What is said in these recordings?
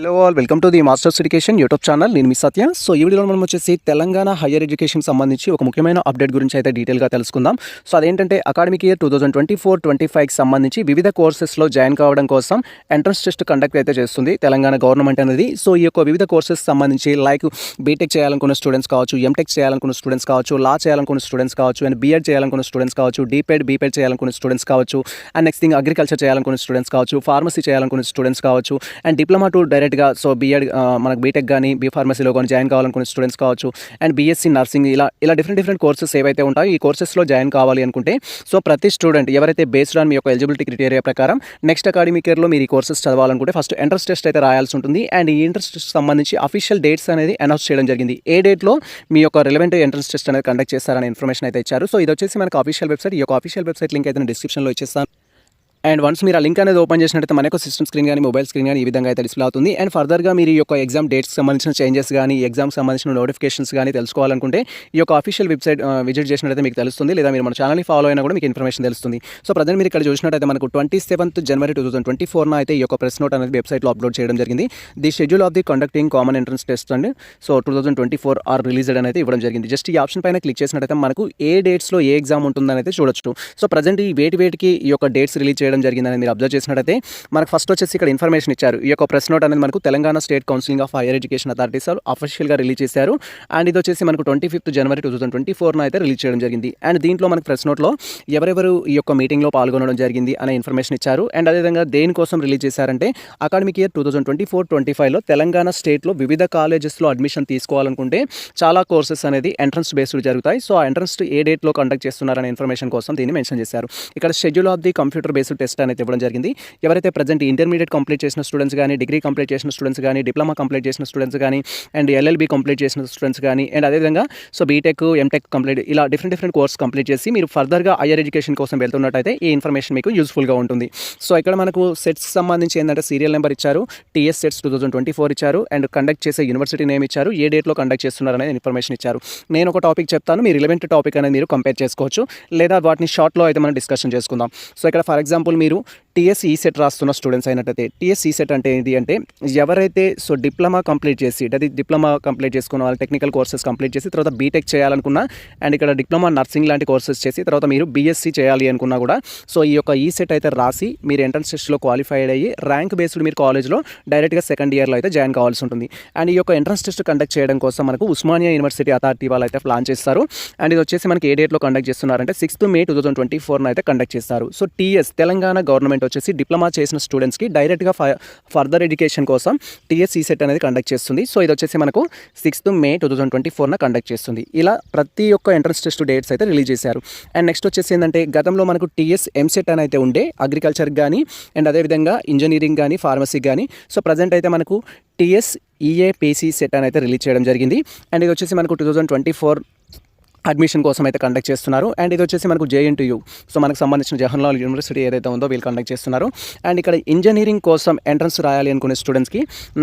Hello all, welcome to the masters education YouTube channel. నేను మీ సత్య. So ఈ వీడియోలో మనం వచ్చేసి తెలంగాణ హైయర్ ఎడ్యుకేషన్ సంబంధించి ఒక ముఖ్యమైన అప్డేట్ గురించి అయితే డీటెయిల్గా తెలుసుకుందాం. సో అదేంటంటే అకాడమిక్ ఇయర్ 2024-25కి సంబంధించి వివిధ కోర్సెస్లో జాయిన్ కావడం కోసం ఎంట్రన్స్ టెస్ట్ కండక్ట్ అయితే చేస్తుంది తెలంగాణ గవర్నమెంట్ అనేది. సో ఈ యొక్క వివిధ కోర్సెస్ సంబంధించి లైక్ బీటెక్ చేయాలనుకున్న స్టూడెంట్స్ కావచ్చు, ఎంటెక్ చేయాలనుకున్న స్టూడెంట్స్ కావచ్చు, లా చేయాలనుకున్న స్టూడెంట్స్ కావచ్చు, అండ్ బీఎడ్ చేయాలనుకున్న స్టూడెంట్స్ కావచ్చు, బీపెడ్ చేయాలనుకున్న స్టూడెంట్స్ కావచ్చు, అండ్ నెక్స్ట్ థింగ్ అగ్రికల్చర్ చేయాలనుకున్న స్టూడెంట్స్ కావచ్చు, ఫార్మసీ చేయాలనుకున్న స్టూడెంట్స్ కావచ్చు, అండ్ డిప్లొమా టు డైరెక్ట్గా సో బీఎడ్ మనకు బీటెక్ కానీ బీ ఫార్మసీలో కానీ జాయిన్ కావాలనుకునే స్టూడెంట్స్ కావచ్చు, అండ్ బీఎస్సీ నర్సింగ్ ఇలా డిఫరెంట్ కోర్సెస్ ఏవైతే ఉంటాయో ఈ కోర్సెస్లో జాయిన్ కావాలి అనుకుంటే సో ప్రతి స్టూడెంట్ ఎవరైతే బేస్డ్ ఆన్ మీ యొక్క ఎలిజిబిలిటీ క్రైటీరియా ప్రకారం నెక్స్ట్ అకాడమిక్ ఇయర్లో మీరు ఈ కోర్సెస్ చదవాలనుకుంటే ఫస్ట్ ఎంట్రన్స్ టెస్ట్ అయితే రాయాల్సి ఉంటుంది. అండ్ ఈ ఎంట్రన్స్ టెస్ట్ సంబంధించి అఫీషియల్ డేట్స్ అనేది అనౌన్స్ చేయడం జరిగింది. ఏ డేట్లో మీ యొక్క రిలవెంట్ ఎంట్రన్స్ టెస్ట్ అనేది కండక్ట్ చేస్తారనే ఇన్ఫర్మేషన్ అయితే ఇచ్చారు. సో ఇది వచ్చేసి మనకు అఫీషియల్ వెబ్సైట్. ఈ యొక్క అఫీషియల్ వెబ్సైట్ లింక్ అయితే నేను డిస్క్రిప్షన్లో ఇచ్చేస్తాను. అండ్ వన్స్ మీరు ఆ లింక్ అనేది ఓపెన్ చేసినట్టయితే మనకు సిస్టమ్ స్క్రీన్ కానీ మొబైల్ స్క్రీన్ కానీ ఈ విధంగా అయితే డిస్ప్లే అవుతుంది. అండ్ ఫర్దర్గా మీరు ఈ యొక్క ఎగ్జామ్ డేట్స్కి సంబంధించిన చేంజెస్ కానీ ఎగ్జామ్కి సంబంధించిన నోటిఫికేషన్స్ కానీ తెలుసుకోవాలనుకుంటే ఈ యొక్క అఫీషియల్ వెబ్సైట్ విజిట్ చేసినట్టయితే మీకు తెలుస్తుంది. లేదా మీరు మన ఛానల్ని ఫాలో అయినా కూడా మీకు ఇన్ఫర్మేషన్ తెలుస్తుంది. సో ప్రజెంట్ మీరు ఇక్కడ చూసినట్టయితే మనకు 27th January 2024 అయితే ఈ యొక్క ప్రెస్ నోట్ అనేది వెబ్సైట్లో అప్లోడ్ చేయడం జరిగింది. The schedule of the conducting common entrance test and so 2024 are released అనేది ఇవ్వడం జరిగింది. జస్ట్ ఈ ఆప్షన్ పైన క్లిక్ చేసినట్టయితే మనకు ఏ డేట్స్లో ఏ ఎగ్జామ్ ఉంటుందని అయితే చూడొచ్చు. సో ప్రజెంట్ ఈ వేటికి ఈ యొక్క డేట్స్ రిలీజ్ చేయడం జరిగిందని మీరు అబ్జర్వ్ చేసినట్టయితే మనకు ఫస్ట్ వచ్చేసి ఇక్కడ ఇన్ఫర్మేషన్ ఇచ్చారు. ఈ యొక్క ప్రెస్ నోట్ అనేది మనకు Telangana state counselling of higher education authorities అఫీషియల్గా రిలీజ్ చేశారు. అండ్ ఇది వచ్చేసి మనకు 25th January 2024 అయితే రిలీజ్ చేయడం జరిగింది. అండ్ దీంట్లో మనకు ప్రెస్ నోట్లో ఎవరెవరు ఈ యొక్క మీటింగ్లో పాల్గొనడం జరిగింది అనే ఇన్ఫర్మేషన్ ఇచ్చారు. అండ్ అదేవిధంగా దేనికోసం రిలీజ్ చేశారంటే అకాడమిక్ ఇయర్ 2024-25లో తెలంగాణ స్టేట్లో వివిధ కాలేజెస్లో అడ్మిషన్ తీసుకోవాలనుకుంటే చాలా కోర్సెస్ అనేది ఎంట్రన్స్ బేస్డ్ జరుగుతాయి. సో ఆ ఎంట్రన్స్ ఏ డేట్లో కండక్ట్ చేస్తున్నారనే ఇన్ఫర్మేషన్ కోసం దీన్ని మెన్షన్ చేశారు. ఇక్కడ schedule of the computer based test అనేది ఇవ్వడం జరిగింది. ఎవరైతే ప్రజెంట్ ఇంటర్మీడియట్ కంప్లీట్ చేసిన స్టూడెంట్స్ కానీ, డిగ్రీ కంప్లీట్ చేసిన స్టూడెంట్స్ కానీ, డిప్లొమా కంప్లీట్ చేసిన స్టూడెంట్స్ కానీ, అండ్ ఎల్ఎల్బి కంప్లీట్ చేసిన స్టూడెంట్స్ కానీ, అండ్ అదేవిధంగా సో బీటెక్, ఎంటెక్ కంప్లీట్ ఇలా డిఫరెంట్ కోర్స్ కంప్లీట్ చేసి మీరు ఫర్దర్గా హైయర్ ఎడ్యుకేషన్ కోసం వెళ్తున్నట్టయితే ఈ ఇన్ఫర్మేషన్ మీకు యూస్ఫుల్గా ఉంటుంది. సో ఇక్కడ మనకు సెట్స్ సంబంధించి ఏంటంటే సీరియల్ నెంబర్ ఇచ్చారు, టీఎస్ సెట్స్ 2024 ఇచ్చారు, అండ్ కండక్ట్ చేసే యూనివర్సిటీ నేమ్ ఇచ్చారు, ఏ డేట్లో కండక్ట్ చేస్తున్నారు అనేది ఇన్ఫర్మేషన్ ఇచ్చారు. నేను ఒక టాపిక్ చెప్తాను, మీ రిలవెంట్ టాపిక్ అనేది మీరు కంపేర్ చేసుకోవచ్చు, లేదా వాటిని షార్ట్లో అయితే మనం డిస్కషన్ చేసుకుందాం. సో ఇక్కడ ఫర్ ఎగ్జాంపుల్ మీరు టీఎస్ ఈసెట్ రాస్తున్న స్టూడెంట్స్ అయినట్టయితే టీఎస్ ఈసెట్ అంటే ఏంటి అంటే ఎవరైతే సో డిప్లొమా కంప్లీట్ చేసి అది డిప్లొమా కంప్లీట్ చేసుకున్న వాళ్ళు టెక్నికల్ కోర్సెస్ కంప్లీట్ చేసి తర్వాత బీటెక్ చేయాలనుకున్నా, అండ్ ఇక్కడ డిప్లొమా నర్సింగ్ లాంటి కోర్సెస్ చేసి తర్వాత మీరు బీఎస్సీ చేయాలి అనుకున్నా కూడా సో ఈ యొక్క ఈసెట్ అయితే రాసి మీరు ఎంట్రన్స్ టెస్ట్లో క్వాలిఫైడ్ అయ్యి ర్యాంక్ బేస్డ్ మీరు కాలేజ్లో డైరెక్ట్గా సెకండ్ ఇయర్లో అయితే జాయిన్ కావాల్సి ఉంటుంది. అండ్ ఈ యొక్క ఎంట్రన్స్ టెస్ట్ కండక్ట్ చేయడం కోసం మనకు ఉస్మానియా యూనివర్సిటీ అథారిటీ వాళ్ళు అయితే ప్లాన్ చేస్తారు. అండ్ ఇది వచ్చేసి మనకి ఏ డేట్లో కండక్ట్ చేస్తున్నారంటే 6th May 2024 అయితే కండక్ట్ చేస్తారు. సో టీఎస్ తెలంగాణ గవర్నమెంట్ వచ్చేసి డిప్లొమా చేసిన స్టూడెంట్స్కి డైరెక్ట్గా ఫర్దర్ ఎడ్యుకేషన్ కోసం టీఎస్ ఈసెట్ అనేది కండక్ట్ చేస్తుంది. సో ఇది వచ్చేసి మనకు 6th May 2024 కండక్ట్ చేస్తుంది. ఇలా ప్రతి ఒక్క ఎంట్రన్స్ టెస్ట్ డేట్స్ అయితే రిలీజ్ చేశారు. అండ్ నెక్స్ట్ వచ్చేసి ఏంటంటే గతంలో మనకు టీఎస్ ఎంసెట్ అని అయితే ఉండే అగ్రికల్చర్ కానీ, అండ్ అదేవిధంగా ఇంజనీరింగ్ కానీ, ఫార్మసీ కానీ. సో ప్రజెంట్ అయితే మనకు టీఎస్ ఈఏపీసీ సెట్ అని అయితే రిలీజ్ చేయడం జరిగింది. అండ్ ఇది వచ్చేసి మనకు 2024 అడ్మిషన్ కోసం అయితే కండక్ట్ చేస్తున్నారు. అండ్ ఇది వచ్చేసి మనకు జేఎన్టీయూ సో మనకు సంబంధించిన జవహర్లాల్ యూనివర్సిటీ ఏదైతే ఉందో వీళ్ళు కండక్ట్ చేస్తున్నారు. అండ్ ఇక్కడ ఇంజనీరింగ్ కోసం ఎంట్రన్స్ రాయాలి అనుకునే స్టూడెంట్స్కి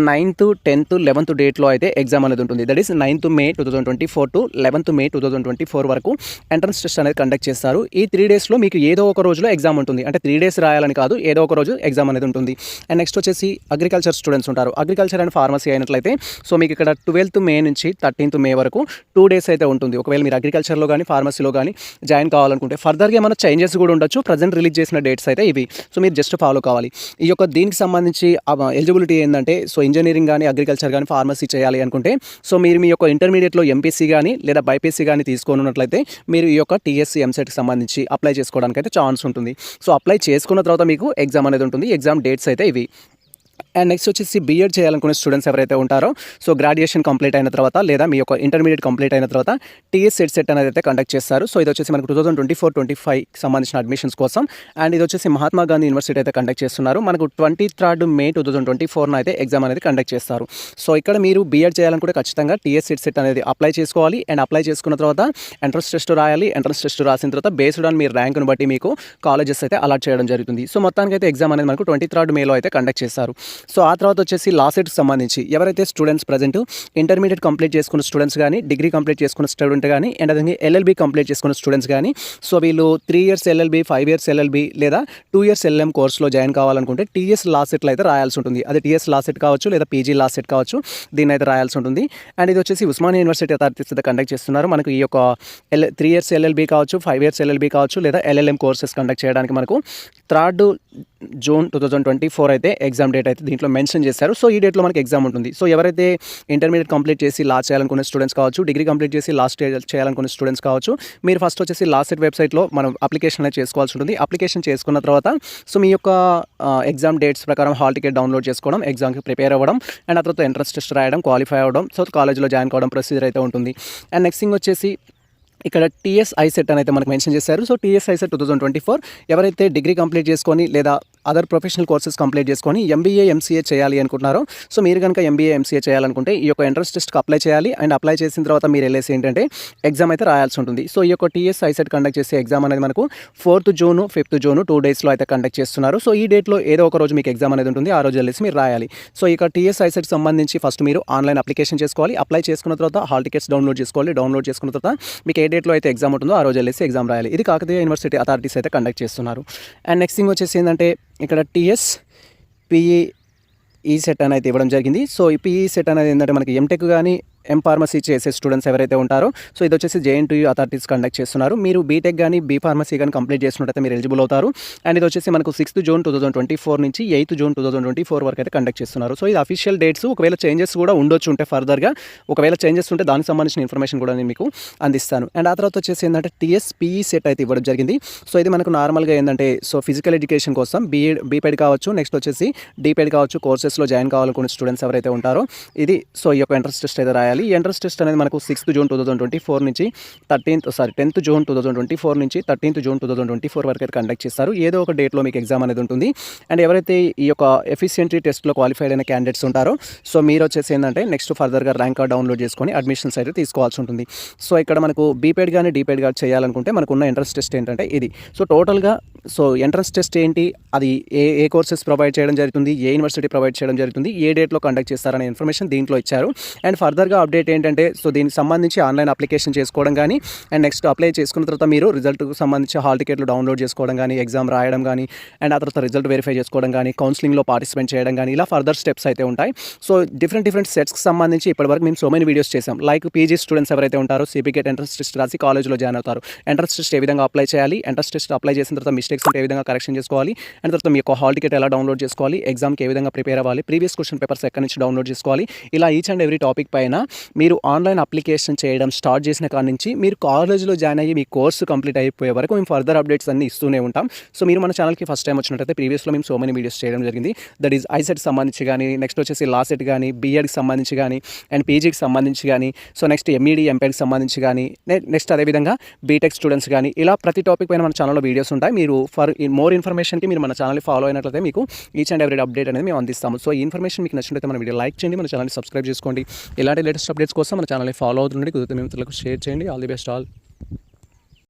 9th, 10th, 11th డేట్లో అయితే ఎగ్జామ్ అనేది ఉంటుంది. That is 9th May 2024 to 11th May 2024 వరకు ఎంట్రన్స్ టెస్ట్ అనేది కండక్ట్ చేస్తారు. ఈ 3 డేస్లో మీకు ఏదో ఒక రోజులో ఎగ్జామ్ ఉంటుంది. అంటే 3 days రాయాలని కాదు, ఏదో ఒక రోజు ఎగ్జామ్ అనేది ఉంటుంది. అండ్ నెక్స్ట్ వచ్చేసి అగ్రికల్చర్ స్టూడెంట్స్ ఉంటారు. అగ్రికల్చర్ అండ్ ఫార్మసీ అయినట్లయితే సో మీకు ఇక్కడ 12th May నుంచి 13th May వరకు 2 days అయితే ఉంటుంది. ఒకవేళ మీరు అగ్రికల్చర్లో కానీ ఫార్మసీలో కానీ జాయిన్ కావాలనుకుంటే ఫర్దర్గా ఏమైనా చేంజెస్ కూడా ఉండొచ్చు. ప్రజెంట్ రిలీజ్ చేసిన డేట్స్ అయితే ఇవి. సో మీరు జస్ట్ ఫాలో కావాలి. ఈ యొక్క దీనికి సంబంధించి ఎలిజిబిలిటీ ఏంటంటే సో ఇంజనీరింగ్ కానీ, అగ్రికల్చర్ కానీ, ఫార్మసీ చేయాలి అనుకుంటే సో మీరు మీ యొక్క ఇంటర్మీడియట్లో ఎంపీసీ కానీ లేదా బైపీసీ కానీ తీసుకున్నట్లయితే మీరు ఈ యొక్క టీఎస్సీ ఎంసెట్కి సంబంధించి అప్లై చేసుకోవడానికి అయితే ఛాన్స్ ఉంటుంది. సో అప్లై చేసుకున్న తర్వాత మీకు ఎగ్జామ్ అనేది ఉంటుంది. ఎగ్జామ్ డేట్స్ అయితే ఇవి. అండ్ నెక్స్ట్ వచ్చేసి బీఎడ్ చేయాలనుకునే స్టూడెంట్స్ ఎవరైతే ఉంటారో సో గ్రాడ్యుయేషన్ కంప్లీట్ అయిన తర్వాత లేదా మీ యొక్క ఇంటర్మీడియట్ కంప్లీట్ అయిన తర్వాత టీఎస్ సెట్ అనేది అయితే కండక్ట్ చేస్తారు. సో ఇది వచ్చేసి మనకు 2024-25 సంబంధించిన అడ్మిషన్స్ కోసం. అండ్ ఇది వచ్చేసి మహాత్మా గాంధీ యూనివర్సిటీ అయితే కండక్ట్ చేస్తున్నారు. మనకు 23rd May 2024 అయితే ఎగ్జామ్ అనేది కండక్ట్ చేస్తారు. సో ఇక్కడ మీరు బీఎడ్ చేయాలనుకుంటే ఖచ్చితంగా టీఎస్ సెట్ అనేది అప్లై చేసుకోవాలి. అండ్ అప్లై చేసుకున్న తర్వాత ఎంట్రన్స్ టెస్ట్ రాయాలి. ఎంట్రన్స్ టెస్ట్ రాసిన తర్వాత బేస్డ్ ఆన్ మీ ర్యాంక్ను బట్టి మీకు కాలేజెస్ అయితే అలాట్ చేయడం జరుగుతుంది. సో మొత్తానికి అయితే ఎగ్జామ్ అనేది మనకు 23rd May అయితే కండక్ట్ చేస్తారు. సో ఆ తర్వాత వచ్చేసి లా సెట్కి సంబంధించి ఎవరైతే స్టూడెంట్స్ ప్రజెంట్ ఇంటర్మీడియట్ కంప్లీట్ చేసుకున్న స్టూడెంట్స్ కానీ, డిగ్రీ కంప్లీట్ చేసుకున్న స్టూడెంట్ కానీ, అండ్ అదే ఎల్ఎల్బీ కంప్లీట్ చేసుకున్న స్టూడెంట్స్ కానీ, సో వీళ్ళు 3 ఇయర్స్ ఎల్ఎల్బీ, 5 ఇయర్స్ ఎల్ఎల్బీ లేదా 2 ఇయర్స్ ఎల్ఎం కోర్సులో జాయిన్ కావాలనుకుంటే టీఎస్ లా సెట్లో అయితే రాయాల్సి ఉంటుంది. అది టీఎస్ లా సెట్ కావచ్చు లేదా పీజీ లా సెట్ కావచ్చు, దీన్ని అయితే రాయాల్సి ఉంటుంది. అండ్ ఇది వచ్చేసి ఉస్మానియా యూనివర్సిటీ అథారిటీస్ అయితే కండక్ట్ చేస్తున్నారు. మనకు ఈ యొక్క 3 ఇయర్స్ ఎల్ఎల్బీ కావచ్చు, 5 ఇయర్స్ ఎల్ఎల్బీ కావచ్చు లేదా ఎల్ఎల్ఎం కోర్సెస్ కండక్ట్ చేయడానికి మనకు 3 జూన్ 2024 అయితే ఎగ్జామ్ డేట్ అయితే దీంట్లో మెన్షన్ చేశారు. సో ఈ డేట్లో మనకి ఎగ్జామ్ ఉంటుంది. సో ఎవరైతే ఇంటర్మీడియట్ కంప్లీట్ చేసి లా చేయాలనుకునే స్టూడెంట్స్ కావచ్చు, డిగ్రీ కంప్లీట్ చేసి లాస్ట్ చేయాలనుకునే స్టూడెంట్స్ కావచ్చు, మీరు ఫస్ట్ వచ్చేసి లా సెట్ వెబ్సైట్లో మనం అప్లికేషన్ అనేది చేసుకోవాల్సి ఉంటుంది. అప్లికేషన్ చేసుకున్న తర్వాత సో మీ యొక్క ఎగ్జామ్ డేట్స్ ప్రకారం హాల్ టికెట్ డౌన్లోడ్ చేసుకోవడం, ఎగ్జామ్కి ప్రిపేర్ అవ్వడం, అండ్ ఆ తర్వాత ఎంట్రన్స్ టెస్ట్ రాయడం, క్వాలిఫై అవ్వడం, సో కాలేజ్లో జాయిన్ కావడం ప్రొసీజర్ అయితే ఉంటుంది. అండ్ నెక్స్ట్ థింగ్ వచ్చేసి ఇక్కడ టీఎస్ ఐసెట్ అని అయితే మనకు మెన్షన్ చేశారు. సో టీఎస్ ఐసెట్ 2024 ఎవరైతే డిగ్రీ కంప్లీట్ చేసుకొని లేదా అదర్ ప్రొఫెషనల్ కోర్సెస్ కంప్లీట్ చేసుకొని ఎంబీఏ, ఎంసీఏ చేయాలి అనుకుంటున్నారో, సో మీరు కనుక ఎంబీఏ, ఎంసీఏ చేయాలనుకుంటే ఈ యొక్క ఎంట్రన్స్ టెస్ట్కి అప్లై చేయాలి. అండ్ అప్లై చేసిన తర్వాత మీరు వెళ్ళేసి ఏంటంటే ఎగ్జామ్ అయితే రాయాల్సి ఉంటుంది. సో ఈ యొక్క టీఎస్ ఐసెట్ కండక్ట్ చేసే ఎగ్జామ్ అనేది మనకు 4th జూన్, 5th జూన్ 2 డేస్లో అయితే కండక్ట్ చేస్తున్నారు. సో ఈ డేట్లో ఏదో ఒక రోజు మీకు ఎగ్జామ్ అనేది ఉంటుంది. ఆ రోజు వెళ్ళేసి మీరు రాయాలి. సో ఇక టీఎస్ ఐసెట్ సంబంధించి ఫస్ట్ మీరు ఆన్లైన్ అప్లికేషన్ చేసుకోవాలి. అప్లై చేసుకున్న తర్వాత హాల్ టికెట్స్ డౌన్లోడ్ చేసుకోవాలి. డౌన్లోడ్ చేసుకున్న తర్వాత మీకు ఏ డేట్లో అయితే ఎగ్జామ్ ఉంటుందో ఆ రోజు వెళ్ళేసి ఎగ్జామ్ రాయాలి. ఇది కాకతీయ యూనివర్సిటీ అథారిటీస్ అయితే కండక్ట్ చేస్తున్నారు. అండ్ నెక్స్ట్ థింగ్ వచ్చేసి ఏంటంటే ఇక్కడ టీఎస్ పిఈ ఈ సెట్ అనేది ఇవ్వడం జరిగింది. సో ఈ పిఈ సెట్ అనేది ఏంటంటే మనకి ఎంటెక్ కానీ ఫార్మసీ చేసే స్టూడెంట్స్ ఎవరైతే ఉంటారో, సో ఇది వచ్చేసి జేఎన్టీయూ అథారిటీస్ కండక్ట్ చేస్తున్నారు. మీరు బీటెక్ కానీ ఫార్మసీ కానీ కంప్లీట్ చేసినట్టయితే మీరు ఎలిజిబుల్ అవుతారు. అండ్ ఇది వచ్చేసి మనకు 6th జూన్ 2024 నుంచి 8th జూన్ 2024 వరకు అయితే కండక్ట్ చేస్తున్నారు. సో ఇది అఫీషియల్ డేట్స్. ఒకవేళ చేంజెస్ కూడా ఉండొచ్చు ఉంటే ఫర్దర్గా, ఒకవేళ చేంజెస్ ఉంటే దానికి సంబంధించిన ఇన్ఫర్మేషన్ కూడా నేను మీకు అందిస్తాను. అండ్ ఆ తర్వాత వచ్చేసి ఏంటంటే టీఎస్పీఈ సెట్ అయితే ఇవ్వడం జరిగింది. సో ఇది మనకు నార్మల్గా ఏంటంటే సో ఫిజికల్ ఎడ్యుకేషన్ కోసం బీపెడ్ కావచ్చు, నెక్స్ట్ వచ్చేసి డీపెడ్ కావచ్చు, కోర్సెస్లో జాయిన్ కావాలనుకునే స్టూడెంట్స్ ఎవరైతే ఉంటారో ఇది సో ఈ యొక్క ఎంట్రన్స్ టెస్ట్ అయితే రాయాలి. ఈ ఎంట్రన్స్ టెస్ట్ అనేది మనకు 6th జూన్ 2024 నుంచి 10th జూన్ 2024 నుంచి 13th జూన్ 2024 వరకు అయితే కండక్ట్ చేస్తారు. ఏదో ఒక డేట్లో మీకు ఎగ్జామ్ అనేది ఉంటుంది. అండ్ ఎవరైతే ఈ యొక్క ఎఫిషియెంట్రీ టెస్ట్లో క్వాలిఫైడ్ అయిన క్యాండిడేట్స్ ఉంటారో, సో మీరు వచ్చేసి ఏంటంటే నెక్స్ట్ ఫర్దర్గా ర్యాంక్ కార్డ్ డౌన్లోడ్ చేసుకొని అడ్మిషన్స్ అయితే తీసుకోవాల్సి ఉంటుంది. సో ఇక్కడ మనకు బీపెడ్ కానీ డీపెడ్ కానీ చేయాలనుకుంటే మనకున్న ఎంట్రన్స్ టెస్ట్ ఏంటంటే ఇది. సో టోటల్గా సో ఎంట్రన్స్ టెస్ట్ ఏంటి, అది ఏ కోర్సెస్ ప్రొవైడ్ చేయడం జరుగుతుంది, ఏ యూనివర్సిటీ ప్రొవైడ్ చేయడం జరుగుతుంది, ఏ డేట్లో కండక్ట్ చేస్తారనే ఇన్ఫర్మేషన్ దీంట్లో ఇచ్చారు. అండ్ ఫర్దర్గా అప్డేట్ ఏంటంటే సో దీనికి సంబంధించి ఆన్లైన్ అప్లికేషన్ చేసుకోవడం కానీ, అండ్ నెక్స్ట్ అప్లై చేసుకున్న తర్వాత మీరు రిజల్ట్కి సంబంధించి హాల్ టికెట్లు డౌన్లోడ్ చేసుకోవడం కానీ, ఎగ్జామ్ రాయడం కానీ, అండ్ ఆ తర్వాత రిజల్ట్ వెరిఫై చేసుకోవడం కానీ, కౌన్సిలింగ్లో పార్టిసిపేట్ చేయడం కానీ, ఇలా ఫర్దర్ స్టెప్స్ అయితే ఉంటాయి. సో డిఫరెంట్ సెట్స్కి సంబంధించి ఇప్పటివరకు మేము సో మెనీ వీడియోస్ చేసాం. లైక్ పీజీ స్టూడెంట్స్ ఎవరైతే ఉంటారో సిపిగేట్ ఎంట్రన్స్ టెస్ట్ రాసి కాలేజ్లో జాయిన్ అవుతారు. ఎంట్రన్స్ టెస్ట్ ఏ విధంగా అప్లై చేయాలి, ఎంట్రన్స్ టెస్ట్ అప్లై చేసిన తర్వాత మిస్టేక్స్ ఉంటే ఏ విధంగా కరెక్షన్ చేసుకోవాలి, అండ్ తర్వాత మీ యొక్క హాల్ టికెట్ ఎలా డౌన్లోడ్ చేసుకోవాలి, ఎగ్జామ్కి ఏ విధంగా ప్రిపేర్ అవ్వాలి, ప్రీవియస్ క్వశ్చన్ పేపర్స్ ఎక్కడి నుంచి డౌన్లోడ్ చేసుకోవాలి, ఇలా ఈచ్ అండ్ ఎవ్రీ టాపిక్ పైన మీరు ఆన్లైన్ అప్లికేషన్ చేయడం స్టార్ట్ చేసిన కాడ నుంచి మీరు కాలేజ్లో జాయిన్ అయ్యి మీ కోర్సు కంప్లీట్ అయిపోయే వరకు మేము ఫర్దర్ అప్డేట్స్ అన్ని ఇస్తూనే ఉంటాం. సో మీరు మన ఛానల్కి ఫస్ట్ టైం వచ్చినట్టయితే ప్రీవియస్లో మేము సో మెనీ వీడియోస్ చేయడం జరిగింది. దట్ ఈజ్ ఐసెట్ సంబంధించి కానీ, నెక్స్ట్ వచ్చేసి లా సెట్ కానీ, బీఎడ్కి సంబంధించి కానీ, అండ్ పీజీకి సంబంధించి కానీ, సో నెక్స్ట్ ఎంఈడి ఎంపీఎడ్కి సంబంధించి కానీ, నెక్స్ట్ అదేవిధంగా బీటెక్ స్టూడెంట్స్ కానీ, ఇలా ప్రతి టాపిక్ పైన మన ఛానల్లో వీడియోస్ ఉంటాయి. మీరు ఫర్ మోర్ ఇన్ఫర్మేషన్కి మీరు మన ఛానల్ని ఫాలో అయినట్లయితే మీకు ఈచ్ అండ్ ఎవ్రీ అప్డేట్ అనేది మేము అందిస్తాము. సో ఈ ఇన్ఫర్మేషన్ మీకు నచ్చినట్లయితే మన వీడియో లైక్ చేయండి, మన ఛానల్ని సబ్స్క్రైబ్ చేసుకోండి. ఇలాంటి లేటెస్ట్ అప్డేట్స్ కోసం మన ఛానల్ని ఫాలో అవుతుండండి. కుదిరితే మిత్రులకు షేర్ చేయండి. All the best all.